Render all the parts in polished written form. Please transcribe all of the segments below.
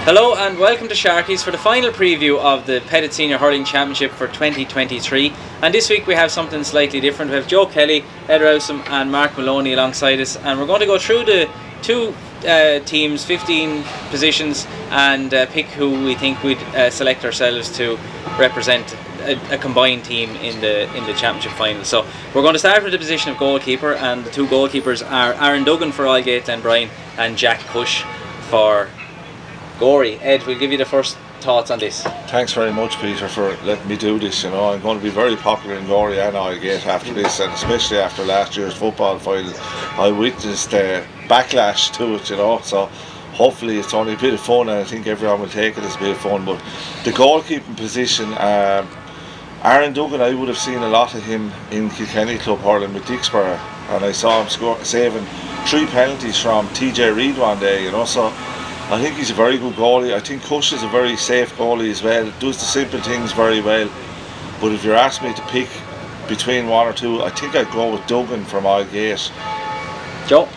Hello and welcome to Sharkys for the final preview of the Pettitt Senior Hurling Championship for 2023. And this week we have something slightly different. We have Joe Kelly, Ed Rowsome and Mark Maloney alongside us, and we're going to go through the two teams, 15 positions, and pick who we think we'd select ourselves to represent a combined team in the championship final. So we're going to start with the position of goalkeeper, and the two goalkeepers are Aaron Duggan for Aldgate Glenbrine and Jack Cush for Gorey. Ed, we'll give you the first thoughts on this. Thanks very much, Peter, for letting me do this. You know, I'm going to be very popular in Gorey and Aldgate after this, and especially after last year's football final. I witnessed backlash to it, you know, so hopefully it's only a bit of fun, and I think everyone will take it as a bit of fun. But the goalkeeping position, Aaron Duggan, I would have seen a lot of him in Kilkenny Club hurling with Dixborough, and I saw him saving 3 penalties from TJ Reid one day, you know, so I think he's a very good goalie. I think Cush is a very safe goalie as well, does the simple things very well. But if you're asking me to pick between one or two, I think I'd go with Duggan from Aldgate. Joe?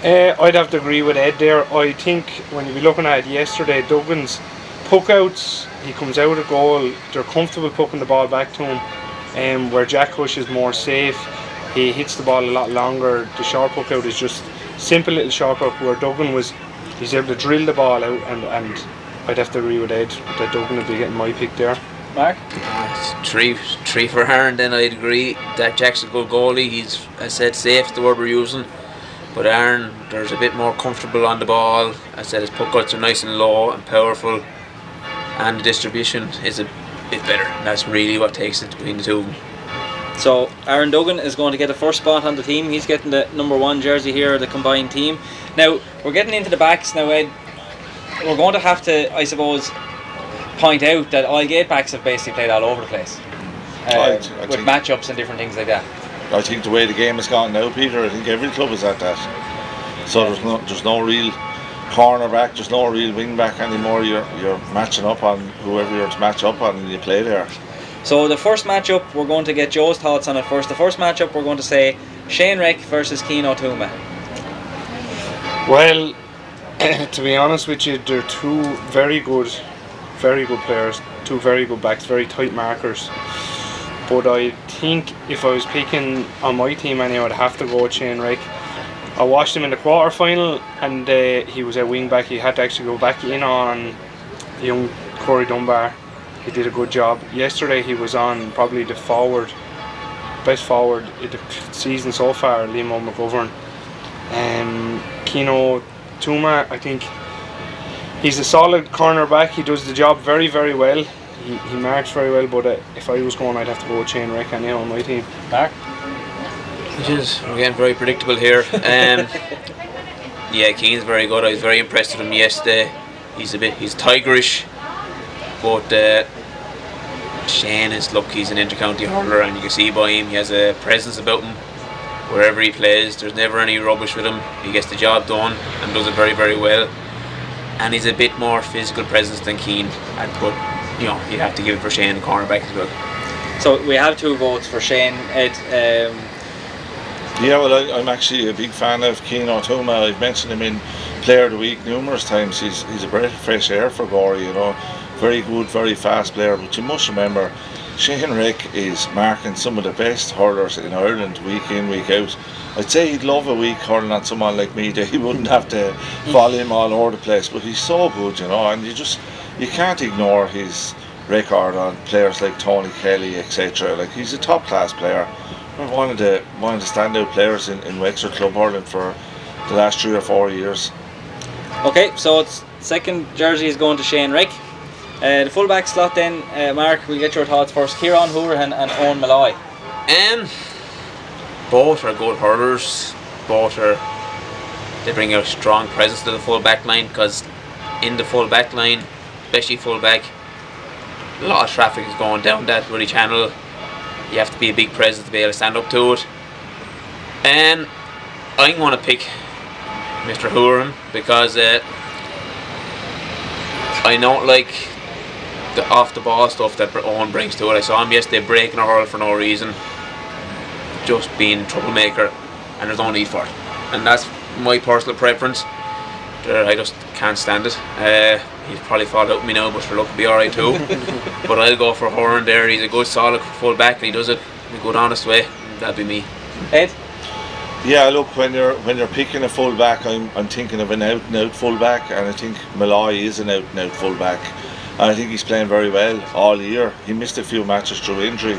I'd have to agree with Ed there. I think when you be looking at it yesterday, Duggan's puck outs, he comes out of goal, they're comfortable pucking the ball back to him, where Jack Cush is more safe. He hits the ball a lot longer. The short puck out is just simple little short puck, where Duggan he's able to drill the ball out, and I'd have to agree with Ed that Duggan would be getting my pick there. Mark? Three for Aaron, then I'd agree that Jack's a good goalie. He's, I said, safe, the word we're using. But Aaron, there's a bit more comfortable on the ball. I said his puck outs are nice and low and powerful, and the distribution is a bit better. That's really what takes it between the two of them. So Aaron Duggan is going to get the first spot on the team. He's getting the number 1 jersey here, the combined team. Now we're getting into the backs now, Ed. We're going to have to, I suppose, point out that Aldgate backs have basically played all over the place, with matchups and different things like that. I think the way the game has gone now, Peter, I think every club is at that. So there's no real corner back, there's no real wing back anymore. You're matching up on whoever you're to match up on, and you play there. So the first matchup, we're going to get Joe's thoughts on it first. The first matchup, we're going to say Shane Reck versus Cian O'Toole. Well, to be honest with you, they're two very good players, two very good backs, very tight markers. But I think if I was picking on my team anyway, I'd have to go with Shane Reck. I watched him in the quarter final, and he was a wing back. He had to actually go back in on young Corey Dunbar. He did a good job. Yesterday he was on probably the best forward in the season so far, Liam McGovern. Cian O'Toole, I think he's a solid cornerback. He does the job very, very well. He marks very well, but if I was going, I'd have to go with Shane Reck anyhow on my team. Mark? We're getting very predictable here. Yeah, Cian's very good. I was very impressed with him yesterday. He's tigerish, but Shane is, look, he's an inter-county hurler, and you can see by him, he has a presence about him wherever he plays. There's never any rubbish with him. He gets the job done and does it very, very well. And he's a bit more physical presence than Cian, but you know, you have to give it for Shane, the cornerback as well. So we have 2 votes for Shane, Ed. Yeah, well, I'm actually a big fan of Cian O'Toole. I've mentioned him in Player of the Week numerous times. He's a breath of fresh air for Gorey, you know. Very good, very fast player. But you must remember, Shane Reck is marking some of the best hurlers in Ireland week in, week out. I'd say he'd love a week hurling on someone like me, that he wouldn't have to follow him all over the place. But he's so good, you know, and you can't ignore his record on players like Tony Kelly, etc. Like, he's a top class player. One of the standout players in Wexford Club hurling for the last 3 or 4 years. Okay, so it's second jersey is going to Shane Reck. The fullback slot then, Mark, we'll get your thoughts first. Kieran Hurahan and Owen Malloy. Both are good hurlers. They bring a strong presence to the full back line, because in the full back line, especially full back, a lot of traffic is going down that Ruddy channel. You have to be a big presence to be able to stand up to it. And I'm going to pick Mr. Hurahan, because I don't like the off the ball stuff that Owen brings to it. I saw him yesterday breaking a hurl for no reason, just being troublemaker, and there's no need for it. And that's my personal preference. I just can't stand it. He'll probably fall out with me now, but sure, look, be alright too. But I'll go for Hurling there. He's a good solid full back and he does it in a good honest way. That'd be me. Ed? Yeah, look, when you're picking a full back, I'm thinking of an out and out full back, and I think Malloy is an out and out full back, and I think he's playing very well all year. He missed a few matches through injury,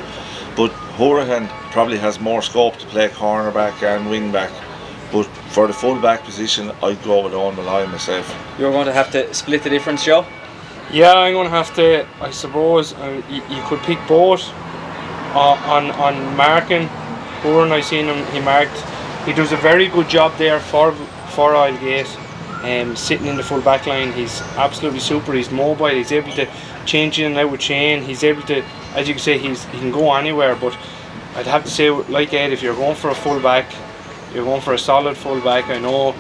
but Hurling probably has more scope to play cornerback and wing back. But for the full back position, I'd go with Owen Malloy myself. You're going to have to split the difference, Joe? Yeah, I'm going to have to. I suppose you could pick both on marking. Hurling, I seen him. He marked. He does a very good job there for Islegate. Sitting in the full back line, he's absolutely super. He's mobile. He's able to change in and out with Shane. He's able to, as you can say, he can go anywhere. But I'd have to say, like Ed, if you're going for a full back, you're going for a solid full back. I know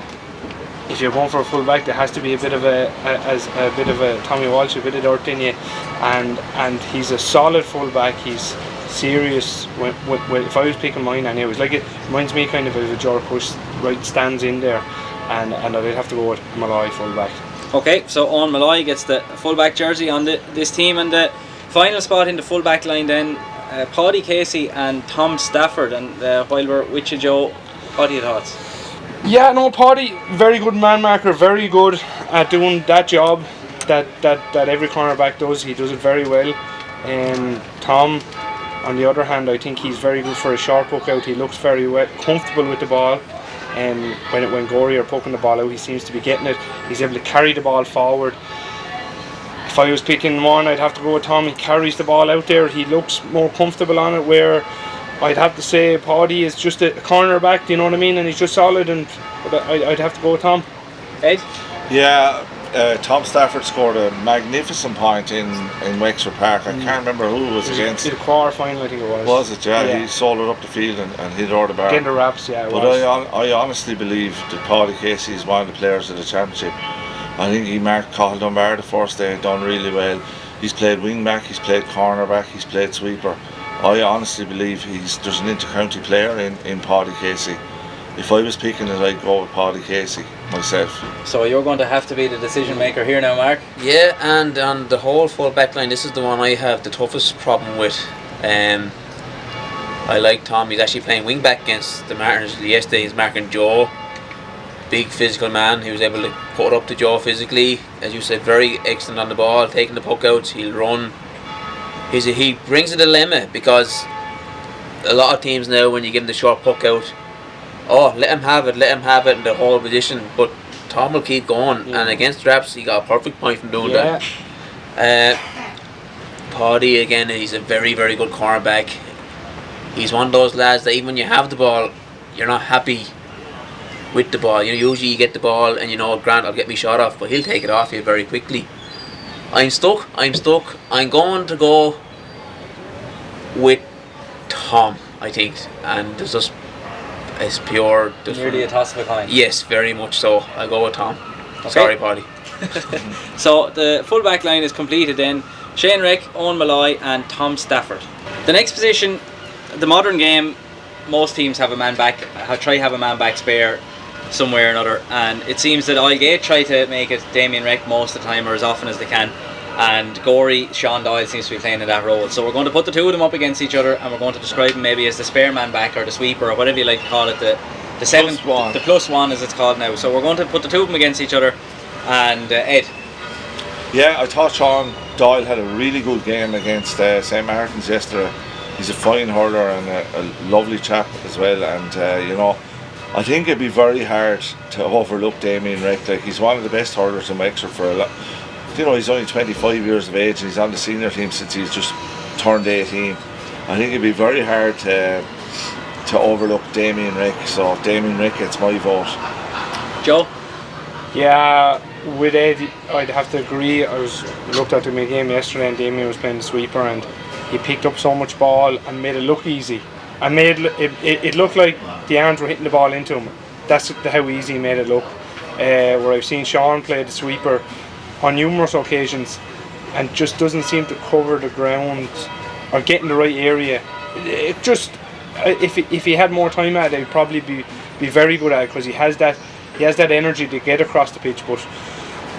if you're going for a full back, there has to be a bit of a Tommy Walsh, a bit of dirt in you, and he's a solid full back. He's serious. When if I was picking mine, and it was like, it reminds me kind of a George Push right stands in there, and I'd have to go with Malloy full back. Okay, so Owen Malloy gets the full back jersey on this team, and the final spot in the full back line then, Paddy Casey and Tom Stafford. And while we're with you, Joe, what are your thoughts? Yeah, no, Paddy, very good man marker, very good at doing that job that every cornerback does. He does it very well. Tom, on the other hand, I think he's very good for a short poke out. He looks very comfortable with the ball, and when Gorey are poking the ball out, he seems to be getting it. He's able to carry the ball forward. If I was picking one, I'd have to go with Tom. He carries the ball out there. He looks more comfortable on it, where I'd have to say Paddy is just a cornerback, do you know what I mean? And he's just solid, but I'd have to go with Tom. Ed? Yeah, Tom Stafford scored a magnificent point in Wexford Park. I can't remember who it was against. The quarter final, I think it was. Was it? Yeah, he sold it up the field and hit over the bar. Getting the wraps, yeah. But I honestly believe that Paddy Casey is one of the players of the championship. I think he marked Cathal Dunbar the first day, done really well. He's played wing back, he's played cornerback, he's played sweeper. I honestly believe there's an inter-county player in Paddy Casey. If I was picking it, I'd go with Paddy Casey myself. So you're going to have to be the decision maker here now, Mark? Yeah, and on the whole full back line, this is the one I have the toughest problem with. I like Tom. He's actually playing wing back against the Martins yesterday. He's marking Joe, big physical man. He was able to put up to Joe physically. As you said, very excellent on the ball, taking the puck out. He'll run. He brings a dilemma, because a lot of teams now, when you give him the short puck out, let him have it in the whole position. But Tom will keep going, and against Raps, he got a perfect point from doing that. Paddy, again, he's a very, very good cornerback. He's one of those lads that even when you have the ball, you're not happy with the ball. Usually you get the ball and Grant, I'll get me shot off, but he'll take it off you very quickly. I'm stuck. I'm going to go with Tom, I think, and it's pure. Nearly a toss of a coin. Yes, very much so. I'll go with Tom. Okay. Sorry, Paddy. So the full back line is completed then. Shane Reck, Owen Malloy and Tom Stafford. The next position, the modern game, most teams have a man back, try to have a man back spare somewhere or another, and it seems that Islegate try to make it Damien Reck most of the time, or as often as they can, and Gorey, Sean Doyle seems to be playing in that role. So we're going to put the two of them up against each other, and we're going to describe them maybe as the spare man back, or the sweeper, or whatever you like to call it, the seventh one, the plus one as it's called now. So we're going to put the two of them against each other. And Ed? Yeah, I thought Sean Doyle had a really good game against St. Martin's yesterday. He's a fine hurler and a lovely chap as well, and I think it'd be very hard to overlook Damien Reck. Like, he's one of the best hurlers in Wexford for a lot. He's only 25 years of age and he's on the senior team since he's just turned 18. I think it'd be very hard to overlook Damien Reck. So Damien Reck gets my vote. Joe? Yeah, with Ed, I'd have to agree. I looked at my game yesterday and Damien was playing the sweeper and he picked up so much ball and made it look easy. And made it look like the arms were hitting the ball into him. That's how easy he made it look. Where I've seen Sean play the sweeper on numerous occasions and just doesn't seem to cover the ground or get in the right area. It just, if he had more time at it, he'd probably be very good at it, because he has that energy to get across the pitch. But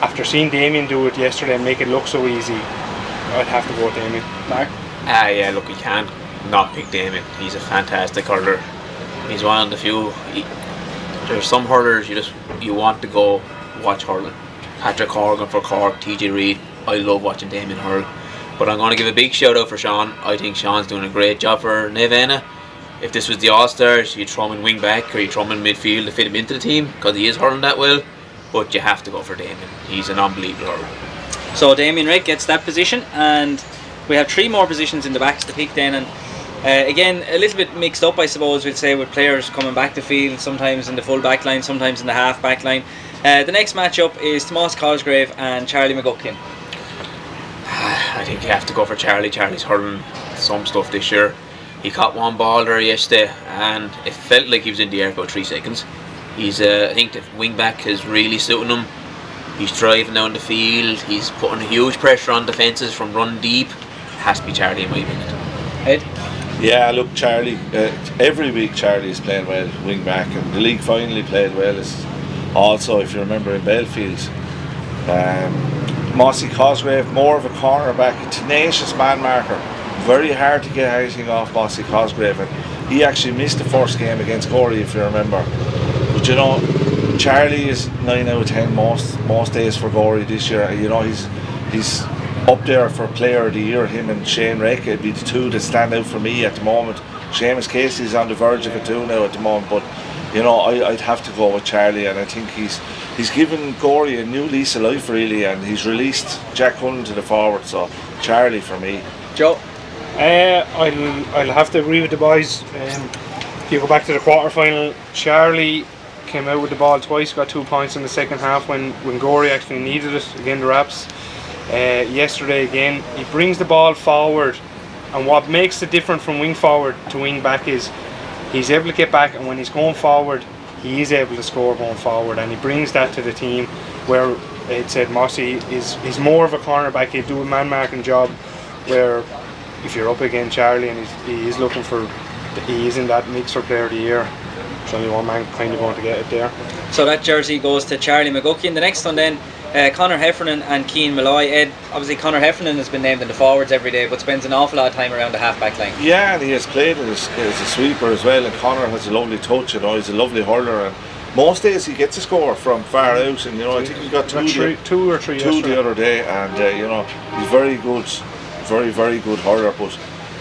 after seeing Damien do it yesterday and make it look so easy, I'd have to go with Damien. Mark? Yeah, look, you can't not pick Damien. He's a fantastic hurler. He's one of the few. There's some hurlers you want to go watch hurling. Patrick Horgan for Cork, TJ Reid. I love watching Damien hurl. But I'm going to give a big shout out for Sean. I think Sean's doing a great job for Nevena. If this was the All-Stars, you'd throw him in wing back or you'd throw him in midfield to fit him into the team because he is hurling that well. But you have to go for Damien. He's an unbelievable hurler. So Damien Wright gets that position, and we have 3 more positions in the backs to pick then. And again, a little bit mixed up, I suppose we'd say, with players coming back to field, sometimes in the full back line, sometimes in the half back line. The next matchup is Tomas Cosgrave and Charlie McGuckin. I think you have to go for Charlie. Charlie's hurling some stuff this year. He caught one ball there yesterday and it felt like he was in the air for about 3 seconds. He's I think the wing back is really suiting him. He's driving down the field. He's putting huge pressure on defences from run deep. Has to be Charlie in my opinion. Ed? Yeah, look, Charlie. Every week Charlie is playing well, wing back, and the league finally played well. Is also, if you remember, in Belfield. Mossy Cosgrave, more of a cornerback, a tenacious man marker. Very hard to get anything off Mossy Cosgrave, and he actually missed the first game against Gorey, if you remember. But you know, Charlie is 9 out of 10 most days for Gorey this year. You know, he's up there for Player of the Year. Him and Shane Rake would be the 2 that stand out for me at the moment. Seamus Casey's on the verge of it too now at the moment, but you know, I'd have to go with Charlie, and I think he's given Gorey a new lease of life really, and he's released Jack Cullen to the forward, so Charlie for me. Joe? I'll have to agree with the boys. If you go back to the quarter final, Charlie came out with the ball twice, got 2 points in the second half when Gorey actually needed it, again the Raps. Yesterday again, he brings the ball forward, and what makes it different from wing forward to wing back is he's able to get back, and when he's going forward he is able to score going forward, and he brings that to the team, where it said Mossy is more of a cornerback. He'll do a man marking job, where if you're up against Charlie and he is in that mix for Player of the Year, there's only one man kind of going to get it there. So that jersey goes to Charlie McGuckin. The next one then, Conor Heffernan and Cian Malloy. Ed, obviously Conor Heffernan has been named in the forwards every day, but spends an awful lot of time around the half back line. Yeah, and he has played as a sweeper as well, and Conor has a lovely touch, you know, he's a lovely hurler, and most days he gets a score from far out, and you know, I think he got two or three the other day, and you know, he's very good, very good hurler. But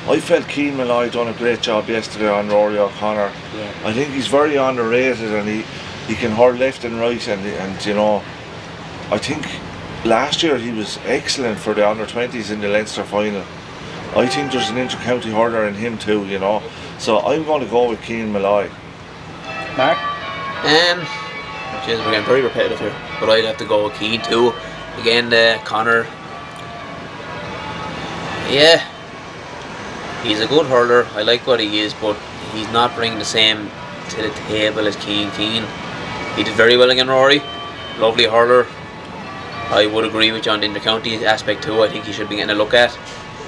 I felt Cian Malloy done a great job yesterday on Rory O'Connor. Yeah. I think he's very underrated, and he can hurl left and right, and you know, I think last year he was excellent for the under-20s in the Leinster final. I think there's an inter-county hurler in him too, you know. So I'm going to go with Cian Malloy. Mark? We're getting very repetitive here, but I'd have to go with Cian too. Again, Conor. Yeah, he's a good hurler. I like what he is, but he's not bringing the same to the table as Cian. He did very well against Rory. Lovely hurler. I would agree with you on the inter-county aspect too. I think he should be getting a look at.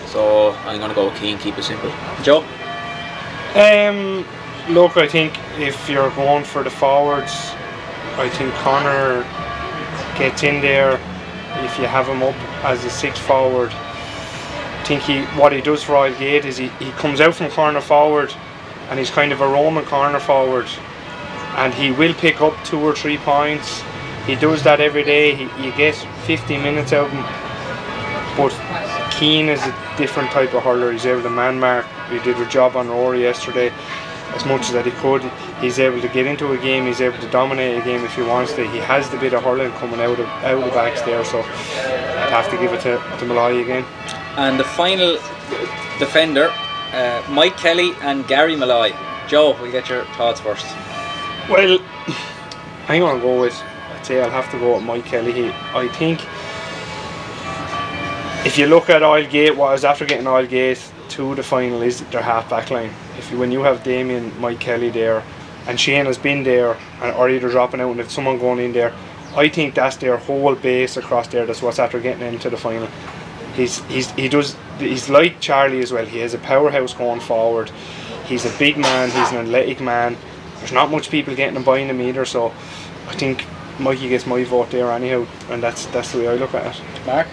So I'm going to go with Cian, keep it simple. Joe? Look, I think if you're going for the forwards, I think Conor gets in there. If you have him up as a 6th forward, I think what he does for Islegate is he comes out from corner forward, and he's kind of a roaming corner forward, and he will pick up 2 or 3 points. He does that every day. You get 50 minutes out of him. But Cian is a different type of hurler. He's able to man mark. He did a job on Rory yesterday as much as that he could. He's able to get into a game. He's able to dominate a game if he wants to. He has the bit of hurling coming out of the backs there. So I'd have to give it to Malloy again. And the final defender, Mike Kelly and Gary Malloy. Joe, we'll get your thoughts first. Well, I'm going to go with, I'll have to go with Mike Kelly. I think if you look at Islegate, what is after getting Islegate to the final is their half back line. When you have Damien, Mike Kelly there, and Shane has been there, or either dropping out and if someone going in there, I think that's their whole base across there. That's what's after getting into the final. He's like Charlie as well. He has a powerhouse going forward. He's a big man. He's an athletic man. There's not much people getting him behind him either. So I think Mikey gets my vote there anyhow, and that's the way I look at it. Mark?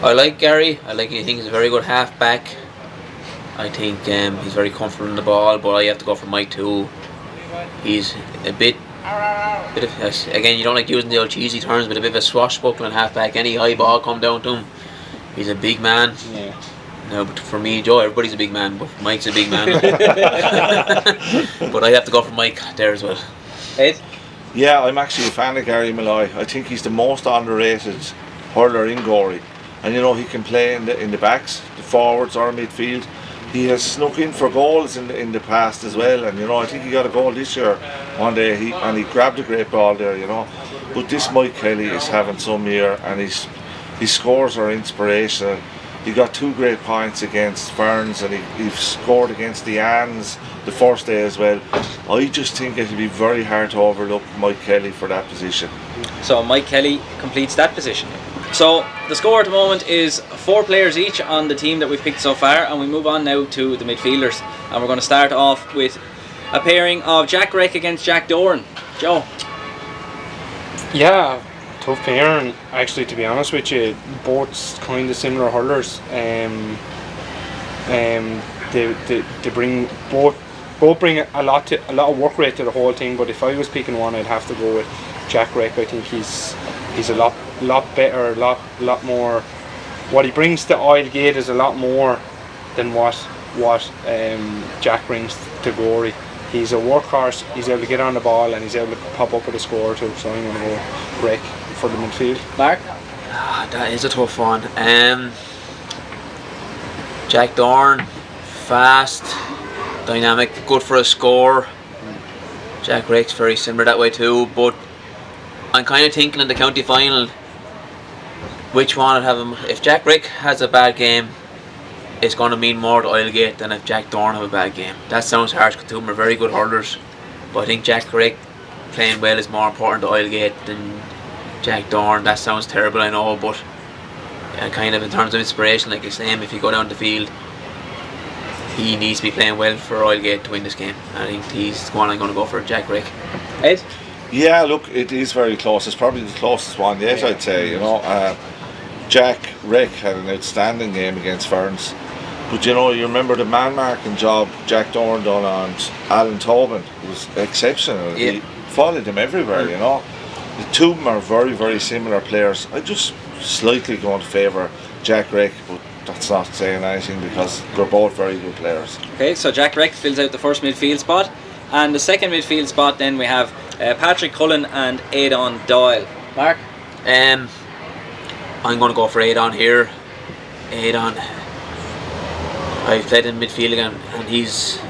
I like Gary. I think he's a very good half-back. I think he's very comfortable in the ball, but I have to go for Mike too. He's a bit of, again, you don't like using the old cheesy terms, but a bit of a swashbuckling half-back. Any high ball come down to him, he's a big man. Yeah. No, but for me, Joe, everybody's a big man, but Mike's a big man. But I have to go for Mike there as well. Ed? Yeah, I'm actually a fan of Gary Malloy. I think he's the most underrated hurler in Gorey. And you know, he can play in the backs, the forwards or midfield. He has snuck in for goals in the past as well, and you know, I think he got a goal this year one day, he grabbed a great ball there, you know. But this Mike Kelly is having some year, and his scores are inspirational. He got 2 great points against Ferns, and he scored against the Anns the first day as well. I just think it would be very hard to overlook Mike Kelly for that position. So Mike Kelly completes that position. So the score at the moment is 4 players each on the team that we've picked so far, and we move on now to the midfielders, and we're going to start off with a pairing of Jack Reck against Jack Doran. Joe? Yeah, tough pairing actually, to be honest with you. Both kind of similar hurlers. They bring both bring a lot of work rate to the whole thing. But if I was picking one, I'd have to go with Jack Reck. I think he's a lot better, a lot more. What he brings to Islegate is a lot more than what Jack brings to Gorey. He's a workhorse. He's able to get on the ball, and he's able to pop up with a score too. So I'm going to go Reck for the midfield. Mark? That is a tough one. Jack Dorn, fast, dynamic, good for a score. Jack Reck's very similar that way too, but I'm kind of thinking in the county final, which one would have him. If Jack Reck has a bad game, it's going to mean more to Islegate than if Jack Dorn have a bad game. That sounds harsh, because 2 of them are very good hurlers, but I think Jack Reck playing well is more important to Islegate than Jack Dorn. That sounds terrible, I know, but kind of in terms of inspiration, like you're saying, if you go down the field, he needs to be playing well for Islegate to win this game. I think he's the one I'm going to go for, Jack Reck. Ed? Yeah, look, it is very close. It's probably the closest one yet, I'd say. You know, Jack Reck had an outstanding game against Ferns. But you know, you remember the man marking job Jack Dorn done on Alan Tobin was exceptional. Yeah. He followed him everywhere, you know. The 2 of them are very, very similar players. I just slightly going to favour Jack Reck, but that's not saying anything because they're both very good players. Okay, so Jack Reck fills out the first midfield spot, and the second midfield spot then we have Patrick Cullen and Aidan Doyle. Mark? I'm going to go for Aidan here. Aidan, I've played in midfield again, and he's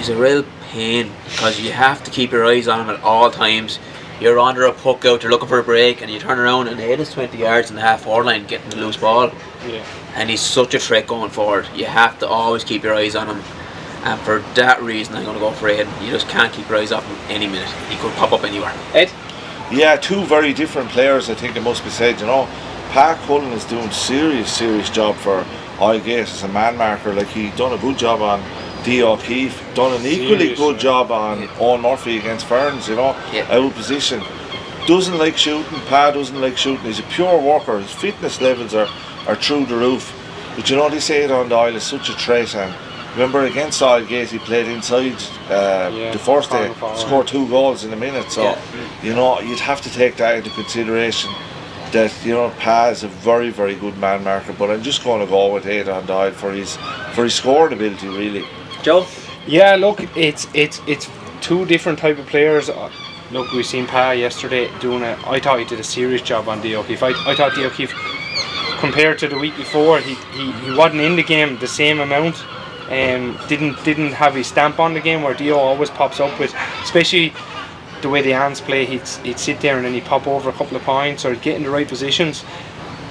a real pain, because you have to keep your eyes on him at all times. You're under a puck out, you're looking for a break, and you turn around and Aidan's 20 yards in the half-forward line getting the loose ball. Yeah. And he's such a threat going forward. You have to always keep your eyes on him, and for that reason I'm going to go for Aidan. You just can't keep your eyes off him any minute. He could pop up anywhere. Ed? Yeah, 2 very different players, I think it must be said. You know, Pat Cullen is doing serious job for Islegate as a man marker. Like, he done a good job on D. O'Keefe, done an equally good job on Owen Murphy against Ferns, you know, out of position. Doesn't like shooting, Pat doesn't like shooting. He's a pure worker. His fitness levels are through the roof. But you know, they say Aidan Doyle is such a threat, and remember against Islegate he played inside the first day, scored 2 goals in a minute. So you know, you'd have to take that into consideration, that you know, Pa is a very good man marker. But I'm just going to go with Aidan Doyle for his scoring ability, really. Joe? Yeah, look, it's 2 different type of players. Look, we've seen Pa yesterday doing I thought he did a serious job on D. O'Keefe. I thought D. O'Keefe, compared to the week before, he wasn't in the game the same amount. Didn't have his stamp on the game, where Dio always pops up with, especially the way the Ants play. He'd sit there and then he'd pop over a couple of points or get in the right positions.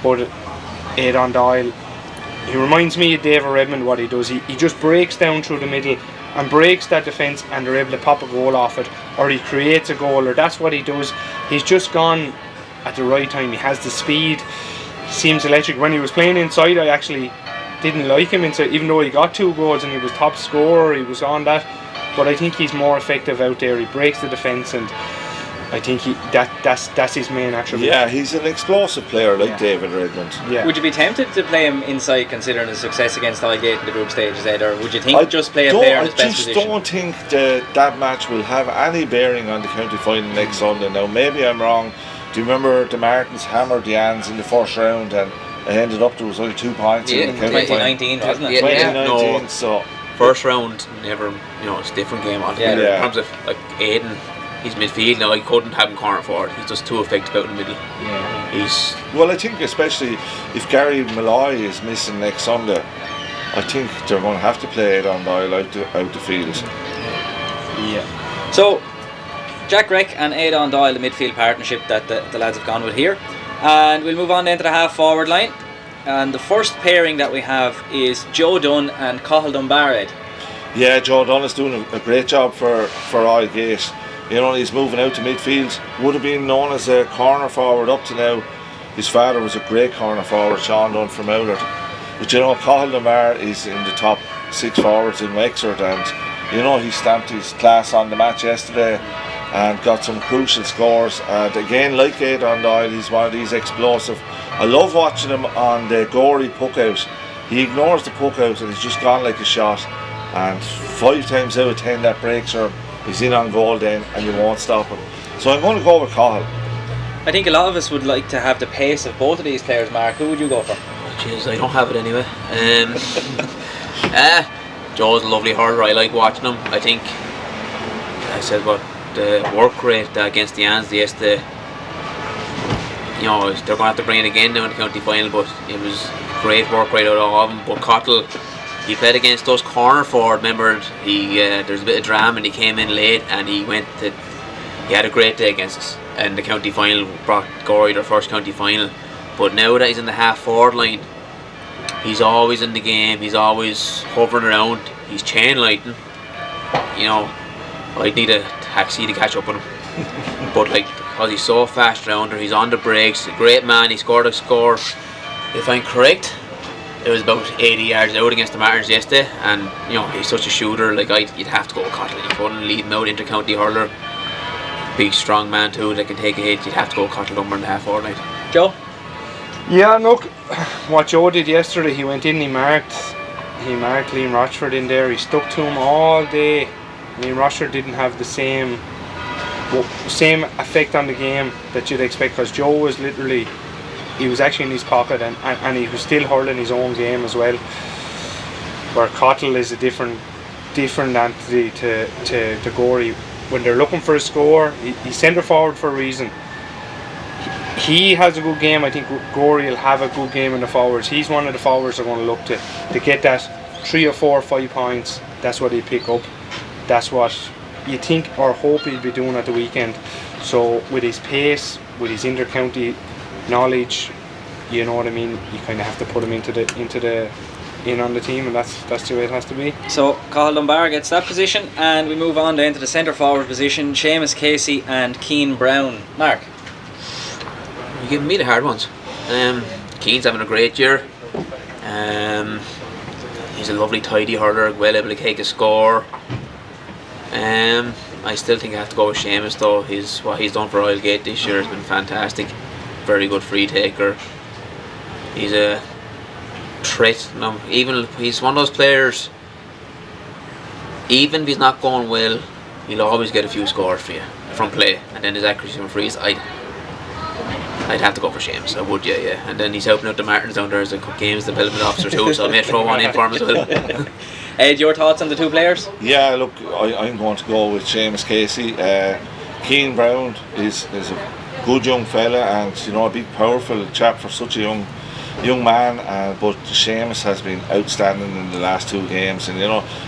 But Aidan Doyle, he reminds me of David Redmond. What he does, he just breaks down through the middle and breaks that defence, and they're able to pop a goal off it, or he creates a goal, or that's what he does. He's just gone at the right time. He has the speed. He seems electric. When he was playing inside, I actually didn't like him inside, even though he got 2 goals and he was top scorer. He was on that. but I think he's more effective out there. He breaks the defence, and I think that's his main attribute. Yeah, he's an explosive player like Yeah. David Redmond. Yeah. Would you be tempted to play him inside, considering his success against Highgate in the group stages, Ed, or would you think just play a player in his best position? I just don't think that match will have any bearing on the county final next Sunday. Now, maybe I'm wrong. Do you remember the Martins hammered the Ans in the first round, and it ended up there was only 2 points in the county final? 2019, wasn't it? Yeah. 2019, No. so First round, never, it's a different game altogether. Yeah. In terms of like Aidan, he's midfield now. I couldn't have him corner forward. He's just too effective out in the middle. Yeah. He's well, I think especially if Gary Malloy is missing next Sunday, I think they're going to have to play it on Doyle out the field. Yeah. So, Jack Reck and Aidan Doyle, the midfield partnership that the lads have gone with here. And we'll move on then to the half forward line. And the first pairing that we have is Joe Dunn and Cathal Dunbar, Ed. Yeah, Joe Dunn is doing a great job for Highgate. He's moving out to midfield. Would have been known as a corner forward up to now. His father was a great corner forward, Sean Dunn from Oulart. But Cathal Dunbar is in the top 6 forwards in Wexford, and he stamped his class on the match yesterday and got some crucial scores. And again, like Aidan Doyle, he's one of these explosive. I love watching him on the gory puck out. He ignores the puck out and he's just gone like a shot. And 5 times out of 10 that breaks her, he's in on goal then, and you won't stop him. So I'm going to go with Cathal. I think a lot of us would like to have the pace of both of these players, Mark. Who would you go for? Jeez, I don't have it anyway. Joe's a lovely hurler. I like watching him. I think I said the work rate against the Ans yesterday. They're going to have to bring it again now in the county final, but it was great work rate out of him. But Cathal, he played against us corner forward. Remember, there's a bit of drama, and he came in late, and he had a great day against us. And the county final brought Gorey their first county final. But now that he's in the half forward line, he's always in the game. He's always hovering around. He's chain lighting. I'd need a taxi to catch up with him. But because he's so fast around her, he's on the breaks. A great man. He scored a score. If I'm correct, it was about 80 yards out against the Martins yesterday. And he's such a shooter. You'd have to go with Cathal. You couldn't leave him out, inter-county hurler. Big strong man too that can take a hit. You'd have to go with Cathal Dunbar in the half forward line. Joe? Yeah, look, what Joe did yesterday, he went in, he marked Liam Rochford in there, he stuck to him all day. Liam Rochford didn't have the same effect on the game that you'd expect, because Joe was he was actually in his pocket and he was still hurling his own game as well. Where Cathal is a different entity to Gorey. When they're looking for a score, he's centre forward for a reason. He has a good game. I think Gorey will have a good game in the forwards. He's one of the forwards they're going to look to get that 3 or 4 or 5 points. That's what he'll pick up. That's what you think or hope he'll be doing at the weekend. So with his pace, with his inter-county knowledge, you know what I mean, you kind of have to put him in on the team, and that's the way it has to be. So Cathal Dunbar gets that position, and we move on then to the centre forward position. Seamus Casey and Keane Brown. Mark? You're giving me the hard ones. Keane's having a great year. He's a lovely tidy hurler, well able to take a score. I still think I have to go with Seamus though. What he's done for Highgate this year has been fantastic. Very good free taker. He's a threat. Even he's one of those players, even if he's not going well, he'll always get a few scores for you from play, and then his accuracy from frees, I'd have to go for Seamus. I would, yeah. And then he's helping out the Martins down there as a games development officer too, so I may throw one in for him as well. Ed, your thoughts on the two players? Yeah, look, I'm going to go with Seamus Casey. Keane Brown is a good young fella, and a big powerful chap for such a young man, but Seamus has been outstanding in the last 2 games, and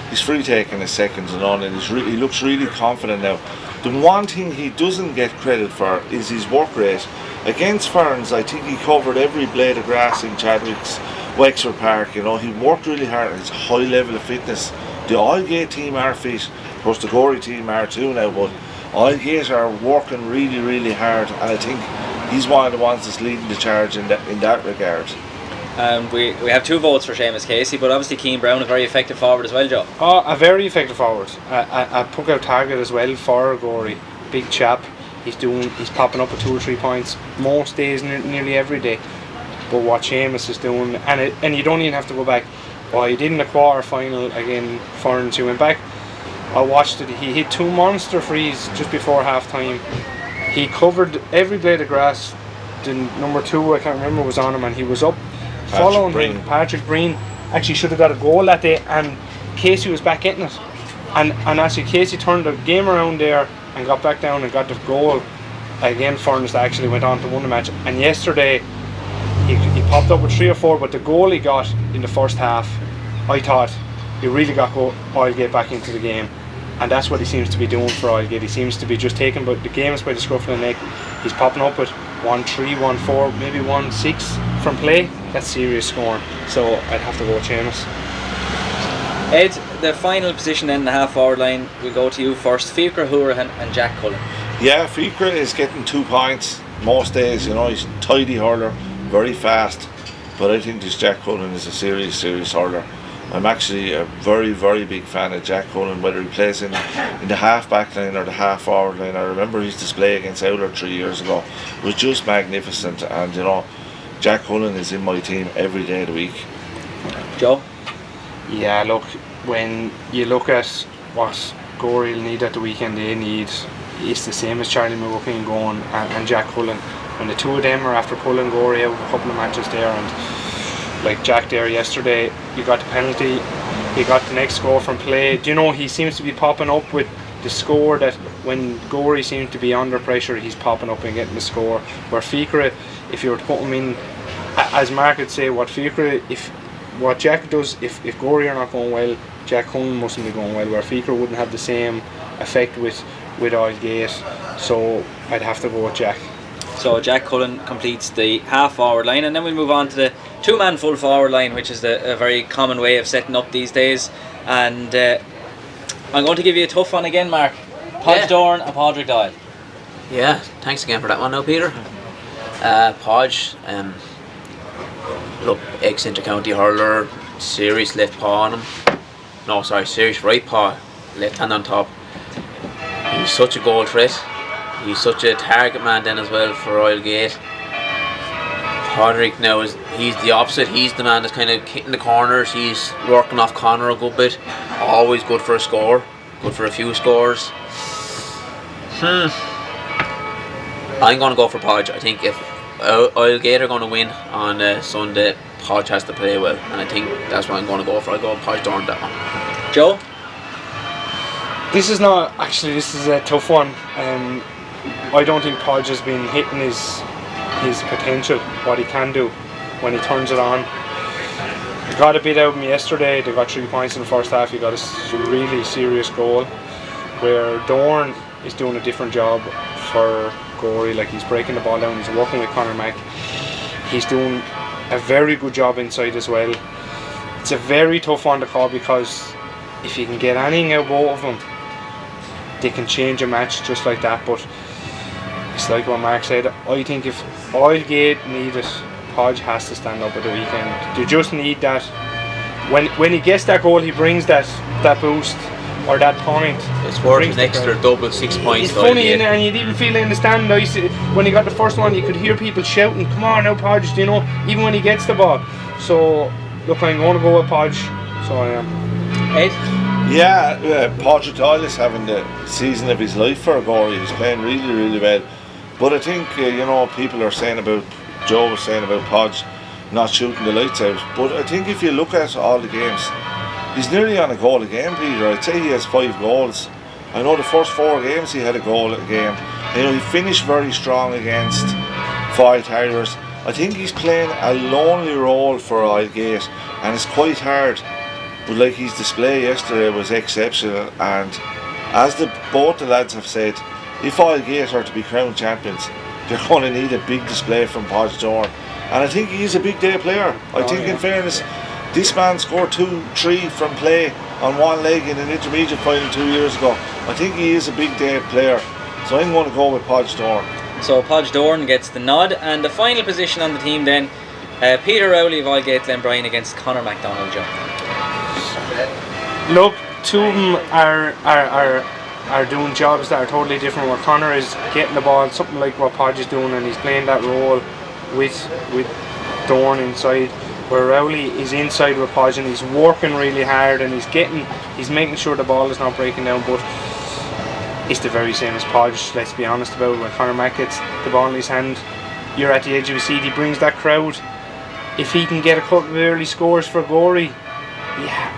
he's free taking his seconds and all, and he looks really confident now. The one thing he doesn't get credit for is his work rate. Against Ferns, I think he covered every blade of grass in Chadwick's Wexford Park. He worked really hard, and his high level of fitness. The Highgate team are fit, of course the Gorey team are too now, but Highgate are working really, really hard, and I think he's one of the ones that's leading the charge in that regard. We have 2 votes for Seamus Casey, but obviously Keane Brown, a very effective forward as well, Joe. Oh, a very effective forward. A puck-out target as well for Gorey. Big chap. He's popping up with 2 or 3 points most days, nearly every day. But what Seamus is doing, and you don't even have to go back. Well, he did in the quarter final again. Foreigners, he went back. I watched it. He hit 2 monster frees just before half time. He covered every blade of grass. The number 2, I can't remember, was on him, and he was up following him. Patrick Breen actually should have got a goal that day, and Casey was back getting it. And actually Casey turned the game around there and got back down and got the goal. Again, Foreigners actually went on to win the match. And yesterday he popped up with 3 or 4, but the goal he got in the first half, I thought he really got Oilgate back into the game, and that's what he seems to be doing for Oilgate. He seems to be just taking the games by the scruff of the neck. He's popping up with 1-3, 1-4, maybe 1-6 from play. That's serious scoring. So I'd have to go with Seamus. Ed, the final position in the half forward line, we'll go to you first. Fiachra Hurahan and Jack Cullen. Yeah, Fiachra is getting 2 points most days. He's a tidy hurler, very fast. But I think this Jack Cullen is a serious hurler. I'm actually a very, very big fan of Jack Cullen, whether he plays in the half back line or the half forward line. I remember his display against Owler 3 years ago. It was just magnificent, and Jack Cullen is in my team every day of the week. Joe? Yeah, look, when you look at what Gorey will need at the weekend, it's the same as Charlie McGuckin going and Jack Cullen. When the 2 of them are after pulling Gorey out a couple of matches there, and like Jack there yesterday, you got the penalty, he got the next score from play. He seems to be popping up with the score that when Gorey seems to be under pressure, he's popping up and getting the score. Where Fiachra, if you were to put him in, as Mark would say, what Jack does, if Gorey are not going well, Jack Cullen mustn't be going well, where Fiachra wouldn't have the same effect with Oilgate. So I'd have to go with Jack. So Jack Cullen completes the half forward line, and then we'll move on to the 2-man full forward line, which is a very common way of setting up these days. And I'm going to give you a tough one again, Mark. Podge Dorn and Padraig Doyle. Yeah, thanks again for that one now, Peter. Podge, look, ex-inter-county hurler, serious left paw on him. No, sorry, serious right paw, left hand on top. He's such a goal threat. He's such a target man then as well for Oilgate. Padraig now he's the opposite. He's the man that's kind of hitting the corners. He's working off Connor a good bit. Always good for a score. Good for a few scores. I'm going to go for Podge. I think if Oilgate are going to win on Sunday, Podge has to play well, and I think that's what I'm going to go for. I'll go Podge Dorn that one. Joe? This is a tough one. I don't think Podge has been hitting his potential, what he can do when he turns it on. He got a bit out of him yesterday. They got 3 points in the first half. He got a really serious goal, where Dorn is doing a different job for Gorey. Like, he's breaking the ball down, he's working with Conor Mack. He's doing a very good job inside as well. It's a very tough one to call, because if you can get anything out of both of them, they can change a match just like that. But it's like what Mark said, I think if Oilgate need it, Podge has to stand up at the weekend. They just need that. When he gets that goal, he brings that boost or that point. It's worth an extra double 6 points. It's funny, and you'd even feel it in the stand. When he got the first one, you could hear people shouting, "Come on now, Podge!" Even when he gets the ball. So look, I'm going to go with Podge. So I am. Ed? Yeah, Padraig Doyle is having the season of his life for Gorey. He's playing really, really well. But I think, people are saying about, Joe was saying about Podge not shooting the lights out. But I think if you look at all the games, he's nearly on a goal a game, Peter. I'd say he has 5 goals. I know the first 4 games he had a goal a game. He finished very strong against Foyle Terriers. I think he's playing a lonely role for Oilgate, and it's quite hard. But like, his display yesterday was exceptional, and as both the lads have said, if Oilgate are to be crowned champions, they're going to need a big display from Podge Dorn. And I think he's a big day player. In fairness, this man scored 2-3 from play on one leg in an intermediate final 2 years ago. I think he is a big day player. So I'm going to go with Podge Dorn. So Podge Dorn gets the nod, and the final position on the team then, Peter Rowley of Aldgate Glenbrine against Conor MacDonald, Joe. Look, two of them are doing jobs that are totally different. Where Conor is getting the ball, something like what Podge is doing, and he's playing that role with Dorn inside. Where Rowley is inside with Podge and he's working really hard and he's making sure the ball is not breaking down. But it's the very same as Podge. Let's be honest about it. When Conor Mac gets the ball in his hand, you're at the edge of your seat. He brings that crowd. If he can get a couple of early scores for Gorey,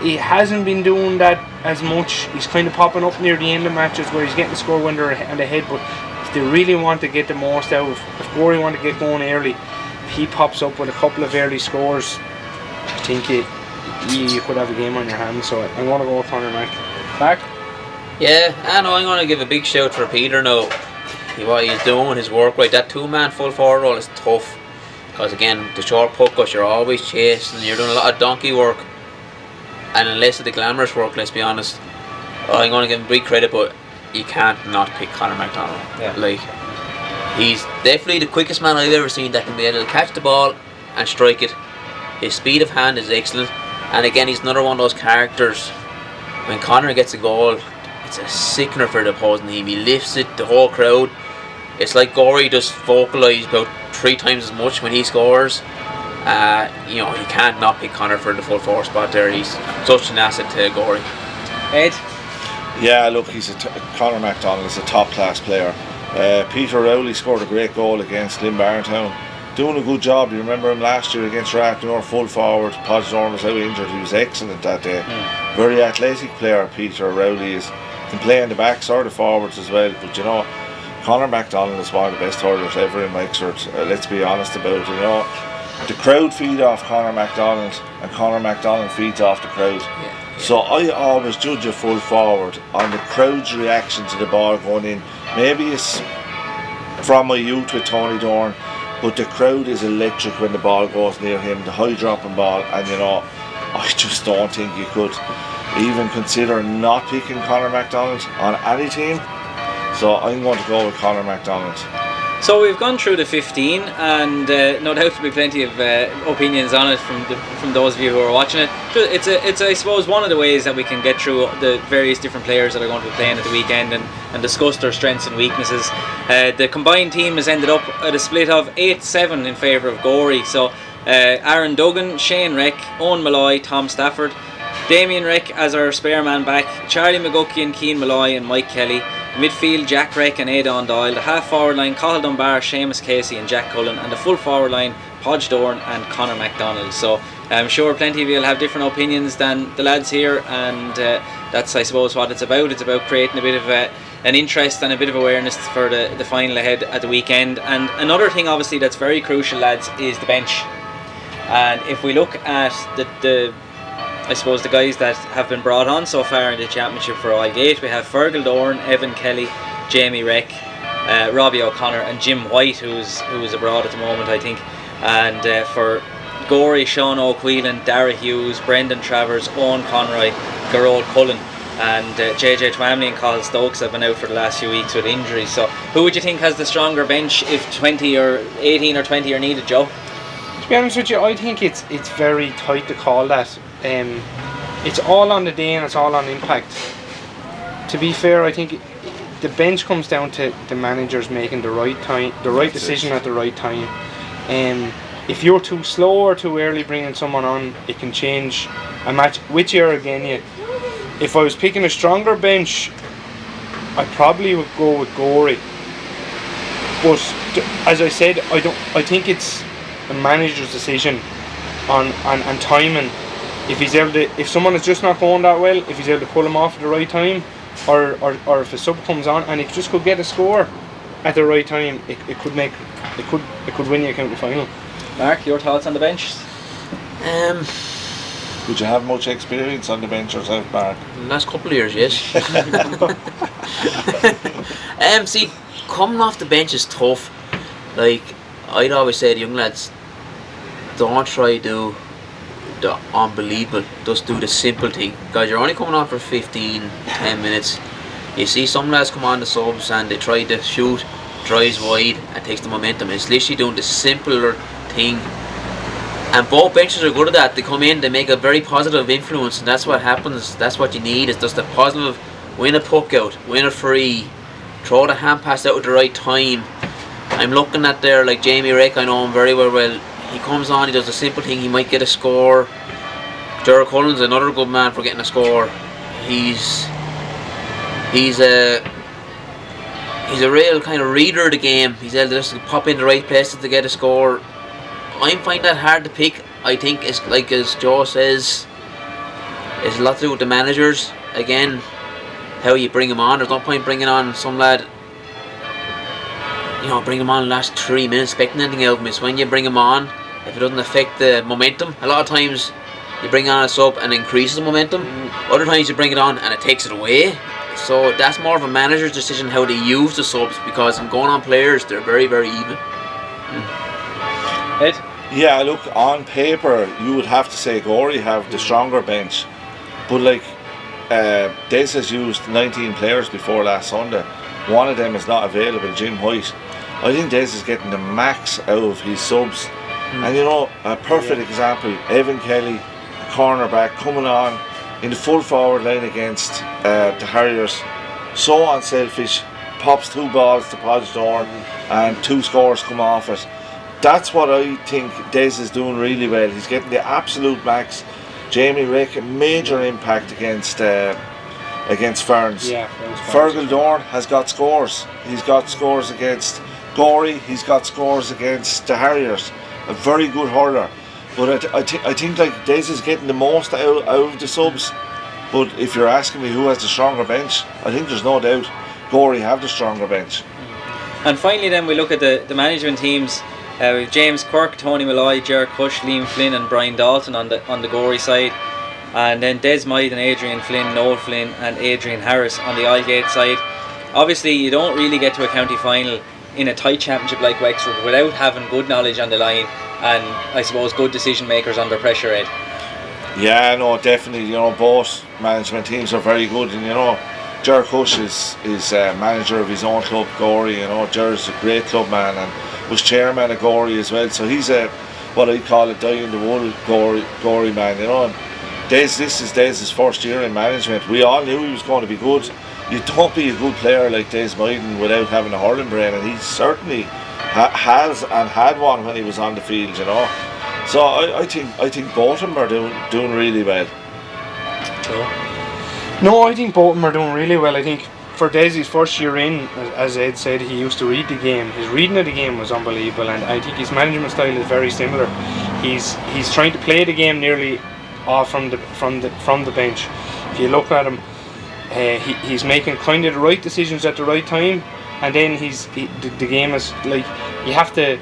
he hasn't been doing that as much. He's kind of popping up near the end of matches where he's getting the score when they're on the head. But if they really want to get the most out of, if Gorey want to get going early, if he pops up with a couple of early scores, I think you could have a game on your hands. So I'm going to go with Conor Mac. Mark? Yeah, I know. I'm going to give a big shout for Peter now. What he's doing, his work right. That 2-man full forward role is tough. Because again, the short puck, you're always chasing, you're doing a lot of donkey work. And less of the glamorous work, let's be honest. I'm going to give him big credit, but you can't not pick Conor MacDonald. Yeah. Like, he's definitely the quickest man I've ever seen that can be able to catch the ball and strike it. His speed of hand is excellent. And again, he's another one of those characters. When Conor gets a goal, it's a sickener for the opposing team. He lifts it, the whole crowd. It's like Gorey just vocalise about 3 times as much when he scores. You can't not pick Conor for the full forward spot there. He's such an asset to Gorey. Ed? Yeah, look, Conor MacDonald is a top class player. Peter Rowley scored a great goal against Limbarntown. Doing a good job. You remember him last year against Rathmore, full forward. Podge Dorn was out injured. He was excellent that day. Very athletic player, Peter Rowley is. Can play in the backs or the forwards as well. But Conor MacDonald is one of the best hurlers ever in Wexford. Let's be honest about it. The crowd feed off Conor MacDonald and Conor MacDonald feeds off the crowd. Yeah. So I always judge a full forward on the crowd's reaction to the ball going in. Maybe it's from my youth with Tony Dorn, but the crowd is electric when the ball goes near him, the high dropping ball, and I just don't think you could even consider not picking Conor MacDonald on any team. So I'm going to go with Conor MacDonald. So we've gone through the 15, and no doubt there'll be plenty of opinions on it from those of you who are watching it. It's I suppose one of the ways that we can get through the various different players that are going to be playing at the weekend and discuss their strengths and weaknesses. The combined team has ended up at a split of 8-7 in favour of Gorey. So Aaron Duggan, Shane Reck, Owen Malloy, Tom Stafford, Damien Reck as our spare man back, Charlie McGuckian, Keane Malloy and Mike Kelly. Midfield, Jack Reck and Aidan Doyle. The half forward line, Cathal Dunbar, Seamus Casey and Jack Cullen. And the full forward line, Podge Dorn and Conor MacDonald. So I'm sure plenty of you will have different opinions than the lads here, and that's I suppose what it's about. It's about creating a bit of an interest and a bit of awareness for the final ahead at the weekend. And another thing obviously that's very crucial, lads, is the bench. And if we look at the I suppose the guys that have been brought on so far in the championship for Aldgate, we have Fergal Dorn, Evan Kelly, Jamie Reck, Robbie O'Connor and Jim White, who is abroad at the moment, I think. And for Gorey, Sean O'Quillan, Dara Hughes, Brendan Travers, Owen Conroy, Gerald Cullen and JJ Twamley and Cathal Stokes have been out for the last few weeks with injuries. So who would you think has the stronger bench if 20 or 18 or 20 are needed, Joe? To be honest with you, I think it's very tight to call that. It's all on the day and it's all on impact. To be fair, I think the bench comes down to the managers making the right decision at the right time. If you're too slow or too early bringing someone on, it can change a match. Which year again? If I was picking a stronger bench, I probably would go with Gorey. But as I said, I think it's the manager's decision on timing. If someone is just not going that well, if he's able to pull him off at the right time, or if a sub comes on and he just could get a score at the right time, it could win you a county final. Mark, your thoughts on the bench? Would you have much experience on the bench yourself, Mark? Last couple of years, yes. See, coming off the bench is tough. Like I'd always say to young lads, don't try to do the unbelievable, just do the simple thing, because you're only coming on for 15-10 minutes. You see some lads come on the subs and they try to shoot, drives wide and takes the momentum. It's literally doing the simpler thing And both benches are good at that. They come in, they make a very positive influence, and that's what happens. That's what you need, is just a positive, win a puck out, win a free, throw the hand pass out at the right time. I'm looking at there, like Jamie Rick, I know him very well. He comes on, he does a simple thing, he might get a score. Gerard Cullen's another good man for getting a score. He's a real kind of reader of the game. He's able to just pop in the right places to get a score. I find that hard to pick. I think it's like, as Joe says, it's a lot to do with the managers. Again, how you bring him on. There's no point bringing on some lad, bring him on the last 3 minutes expecting anything out of him. It's when you bring him on, if it doesn't affect the momentum. A lot of times you bring on a sub and increases the momentum. Other times you bring it on and it takes it away. So that's more of a manager's decision how they use the subs, because in going on players, they're very, very even. Ed? Yeah, look, on paper you would have to say Gorey have the stronger bench, but like Des has used 19 players before last Sunday. One of them is not available, Jim White. I think Des is getting the max out of his subs. And a perfect example, Evan Kelly, cornerback, coming on in the full forward line against the Harriers. So unselfish, pops 2 balls to Podgdorn and 2 scores come off it. That's what I think Des is doing really well. He's getting the absolute max. Jamie Rick, a major impact against Ferns. Yeah, Fergal Dorn has got scores. He's got scores against Gorey. He's got scores against the Harriers. A very good hurler. But I think like Des is getting the most out of the subs. But if you're asking me who has the stronger bench, I think there's no doubt Gorey have the stronger bench. And finally then we look at the management teams. With James Quirk, Tony Malloy, Ger Cush, Liam Flynn and Brian Dalton on the Gorey side, and then Des Mead and Adrian Flynn, Noel Flynn and Adrian Harris on the Aldgate side. Obviously you don't really get to a county final in a tight championship like Wexford without having good knowledge on the line and I suppose good decision makers under pressure, Ed. Yeah, no, definitely. Both management teams are very good, and Ger Cush is manager of his own club, Gorey. Ger's a great club man and was chairman of Gorey as well, so he's a what I call a die-in-the-wool Gorey man. This is Des' first year in management. We all knew he was going to be good. You don't be a good player like Des Maiden without having a hurling brain, and he certainly has and had one when he was on the field. So I think both of them are doing really well. No, I think both of them are doing really well. I think for Desi's first year in, as Ed said, he used to read the game. His reading of the game was unbelievable, and I think his management style is very similar. He's trying to play the game nearly all from the bench. If you look at him, he's making kind of the right decisions at the right time, and then the game is like, you have to.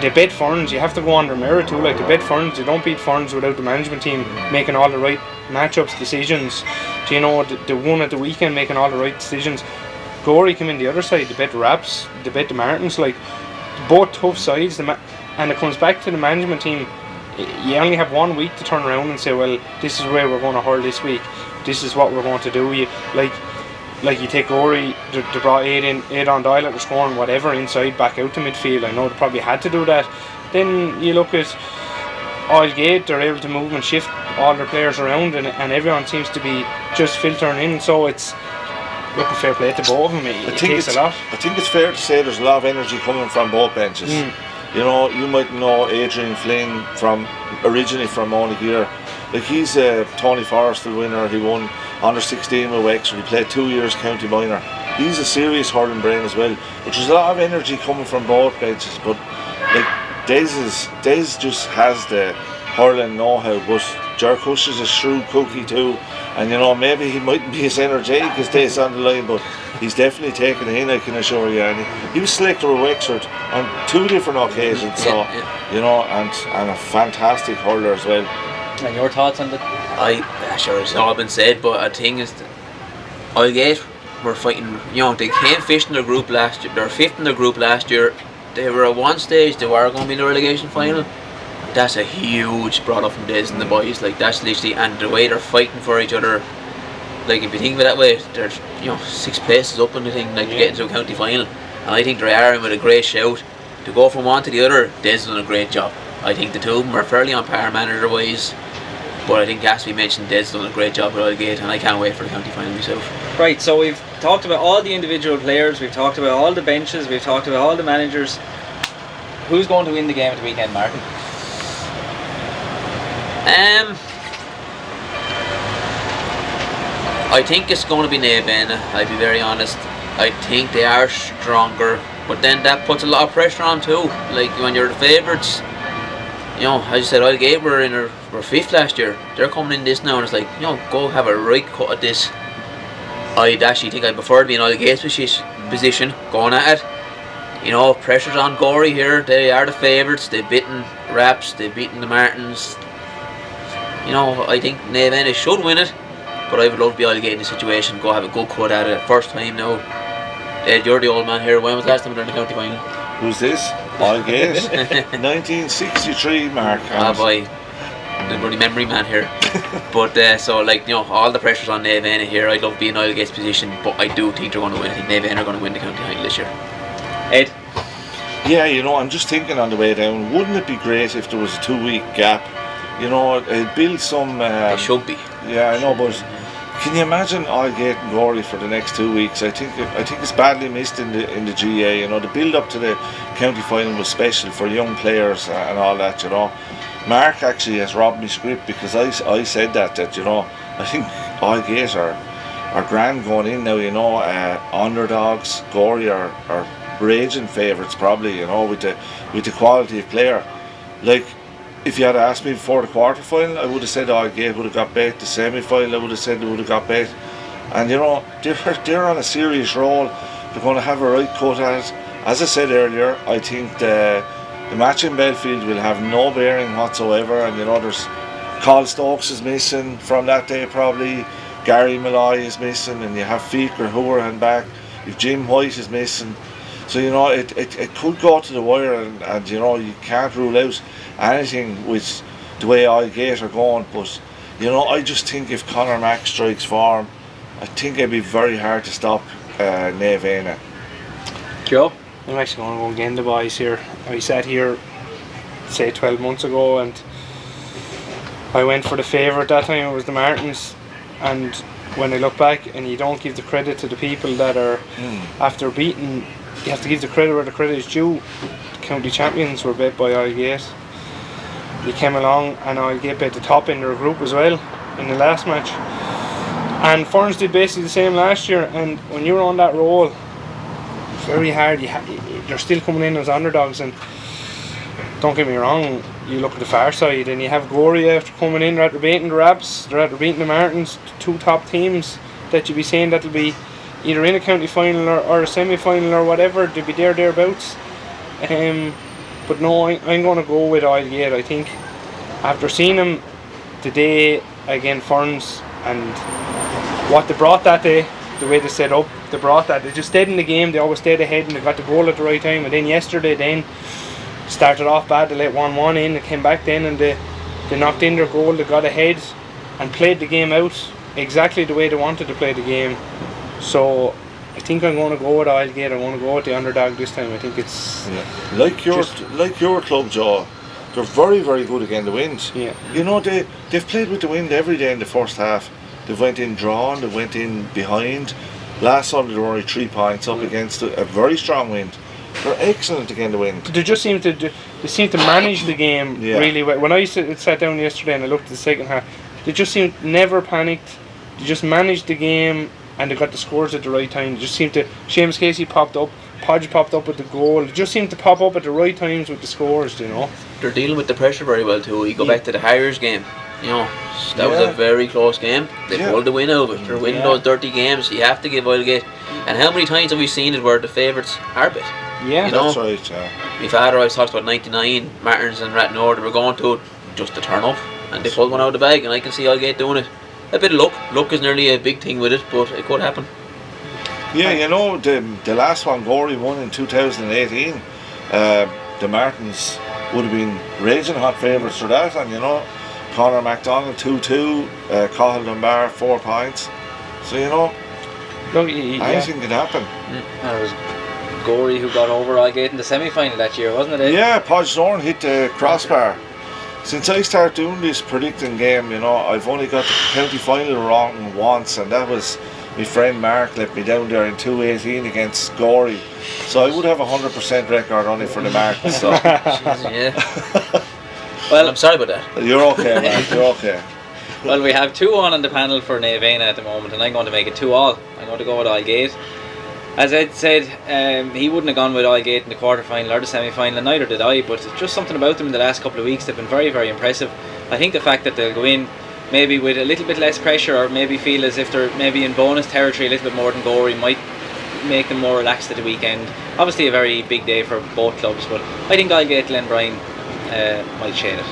They bet Ferns, you have to go under merit too. Like, they bet Ferns, you don't beat Ferns without the management team making all the right matchups, decisions. The one at the weekend making all the right decisions. Gorey came in the other side, they bet Raps, they bet the Martins, like, both tough sides. And it comes back to the management team. You only have 1 week to turn around and say, well, this is where we're going to hurl this week. This is what we're going to do. Like you take Gorey, they brought Ed on Doyle at the scoring whatever inside back out to midfield. I know they probably had to do that. Then you look at Aldgate, they're able to move and shift all their players around, and everyone seems to be just filtering in. So it's looking fair play to both of them. It takes a lot. I think it's fair to say there's a lot of energy coming from both benches. You might know Adrian Flynn originally from Monagear. Like, he's a Tony Forrestal winner. He won under 16 with Wexford. He played 2 years county minor. He's a serious hurling brain as well. But there's a lot of energy coming from both benches. But like, Des just has the hurling know-how. But Ger Cush is a shrewd cookie too. And maybe he mightn't be as energetic as Des on the line, but he's definitely taken it in, I can assure you. And he was selected with Wexford on 2 different occasions. So and a fantastic hurler as well. And your thoughts on Sure, it's all been said, but the thing is, Aldgate were fighting. They came fifth in their group last year. They were 5th in their group last year. They were at one stage, they were going to be in the relegation final. That's a huge brought up from Des and the boys. Like, that's literally, and the way they're fighting for each other. Like, if you think of it that way, they're 6 places up in the thing, like, to get into a county final. And I think they are in with a great shout. To go from one to the other, Des has done a great job. I think the two of them are fairly on par manager-wise. But I think it has to be mentioned, Ded's done a great job with Aldgate, and I can't wait for the county final myself. Right, so we've talked about all the individual players, we've talked about all the benches, we've talked about all the managers. Who's going to win the game at the weekend, Martin? I think it's going to be Navan, I'll be very honest. I think they are stronger, but then that puts a lot of pressure on too. Like when you're the favourites, you know, as you said, Aldgate were fifth last year. They're coming in this now, and it's like, you know, go have a right cut at this. I'd actually think I'd prefer to be in Aldgate's position, going at it. You know, pressure's on Gorey here. They are the favourites. They've beaten Raps. They've beaten the Martins. You know, I think Navan should win it, but I would love to be Aldgate in the situation. Go have a good cut at it. First time now. Ed, you're the old man here. When was the last time we were in the county final? Who's this? Aldgate. 1963, Mark. Ah, boy. The bloody memory man here. But so, like, you know, all the pressure's on Navan here. I'd love to be in Aldgate's position, but I do think they're going to win. I think Navan are going to win the county final this year. Ed? Yeah, you know, I'm just thinking on the way down, wouldn't it be great if there was a 2-week gap? You know, it'd build some... It should be. Yeah, I know, but can you imagine Aldgate and Gorey for the next 2 weeks? I think it's badly missed in the GA. You know, the build up to the county final was special for young players and all that. You know, Mark actually has robbed me script because I said that you know, I think Aldgate are grand going in now. You know, underdogs. Gorey are raging favourites probably. You know, with the quality of player. Like, if you had asked me before the quarter final, I would have said Aldgate would have got bet. The semi final, I would have said they would have got bet. And you know, they're on a serious roll. They're going to have a right cut at it. As I said earlier, I think the match in Midfield will have no bearing whatsoever. And you know, there's Carl Stokes is missing from that day probably. Gary Malloy is missing, and you have Feaker Hooran back. If Jim White is missing, so you know it could go to the wire, and you know you can't rule out anything with the way Aldgate are going. But you know, I just think if Conor Mack strikes form, I think it'd be very hard to stop Navan. Joe? I'm actually going to go again, the boys here. I sat here, say 12 months ago, and I went for the favourite that time. It was the Martins, and when I look back, and you don't give the credit to the people that are after beating, you have to give the credit where the credit is due. The county champions were bet by Aldgate. They came along, and Aldgate bet the top in their group as well in the last match. And Ferns did basically the same last year. And when you're on that roll, it's very hard. They're still coming in as underdogs, and don't get me wrong, you look at the far side and you have Gorey after coming in. They're after beating the Raps, they're after beating the Martins, two top teams that you'd be saying that'll be either in a county final or a semi-final or whatever. They'll be thereabouts. But no, I'm going to go with Aldgate. I think after seeing them today against Ferns and what they brought that day, the way they set up, they brought that. They just stayed in the game. They always stayed ahead, and they got the goal at the right time. And then yesterday, then started off bad. They let 1-1 in. They came back then, and they knocked in their goal. They got ahead and played the game out exactly the way they wanted to play the game. So I think I'm going to go with Aldgate. I'm going to go with the underdog this time. I think it's like your club, Joe. They're very, very good against the wind. Yeah. You know, they've played with the wind every day in the first half. They went in drawn, they went in behind. Last Sunday they were only 3 points up against a very strong wind. They're excellent against the wind. They just seem to manage the game really well. When I sat down yesterday and I looked at the second half, they just seemed never panicked. They just managed the game, and they got the scores at the right time. They just seemed to. Seamus Casey popped up, Podge popped up with the goal. They just seemed to pop up at the right times with the scores, you know. They're dealing with the pressure very well too. You go back to the Harriers game, you know, that was a very close game. They pulled the win out of it. They're winning those dirty games. You have to give Aldgate. And how many times have we seen it where the favourites are bit? Yeah, you know? That's right. Yeah. My father always talks about 99, Martins and Ratnor. They were going to it just to turn up, and they pulled one out of the bag. And I can see Aldgate doing it. A bit of luck. Luck is nearly a big thing with it, but it could happen. Yeah, you know, the last one Gorey won in 2018, the Martins would have been raging hot favourites for that, and you know, Conor MacDonald 2-2, Cathal Dunbar 4 points. So you know, anything can happen. Gorey who got over Aldgate in the semi-final that year, wasn't it? Yeah, Podge Zorn hit the crossbar. Since I started doing this predicting game, you know, I've only got the county final wrong once, and that was my friend Mark let me down there in 2018 against Gorey. So I would have 100% record on it for the Marks. So. Yeah. Well, I'm sorry about that. You're okay, man. You're okay. Well, we have 2-1 on the panel for Naivena at the moment, and I'm going to make it 2-2. I'm going to go with Aldgate. As Ed said, he wouldn't have gone with Aldgate in the quarter-final or the semi-final, and neither did I, but it's just something about them in the last couple of weeks. They've been very, very impressive. I think the fact that they'll go in maybe with a little bit less pressure, or maybe feel as if they're maybe in bonus territory a little bit more than Gorey, might make them more relaxed at the weekend. Obviously a very big day for both clubs, but I think Aldgate Glenbrine might shade it.